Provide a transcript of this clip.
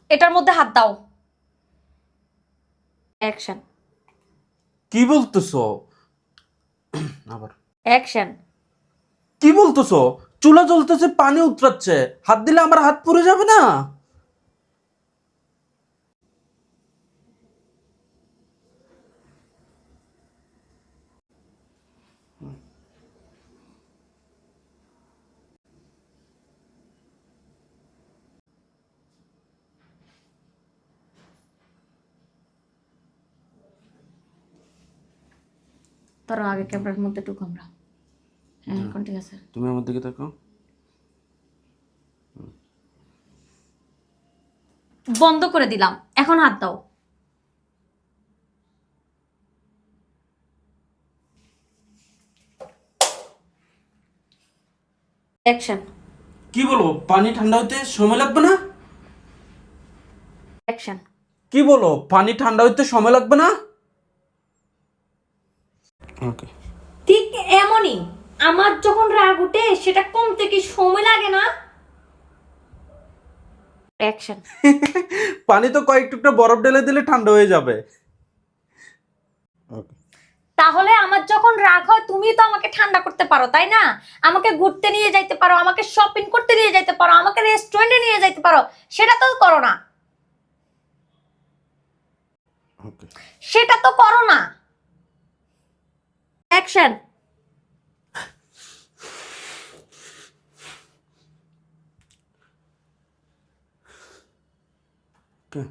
এটার মধ্যে হাত দাও। অ্যাকশন। কি বলতেছো? আবার অ্যাকশন। কি বলতেছো? চুলা জ্বলতেছে, পানি উতরাচ্ছে, হাত দিলে আমার হাত পুড়ে যাবে না? ধরো আগে ক্যামেরার মধ্যে ঢুকো আমরা। হ্যাঁ এখন ঠিক আছে। তুমি আমার দিকে তাকাও। বন্ধ করে দিলাম, এখন হাত দাও। অ্যাকশন। কি বলো? পানি ঠান্ডা হতে সময় লাগবে না? অ্যাকশন। কি বলো? পানি ঠান্ডা হতে সময় লাগবে না? ওকে। ঠিক এমনই, আমার যখন রাগ উঠে সেটা কমতে কি সময় লাগে না? অ্যাকশন। পানি তো কয়েক টুকরা বরফ ঢেলে দিলে ঠান্ডা হয়ে যাবে। ওকে। তাহলে আমার যখন রাগ হয় তুমি তো আমাকে ঠান্ডা করতে পারো তাই না? আমাকে ঘুরতে নিয়ে যাইতে পারো, আমাকে শপিং করতে নিয়ে যাইতে পারো, আমাকে রেস্টুরেন্টে নিয়ে যাইতে পারো, সেটা তো করো না। ওকে। সেটা তো করো না। অ্যাকশন। ওকে।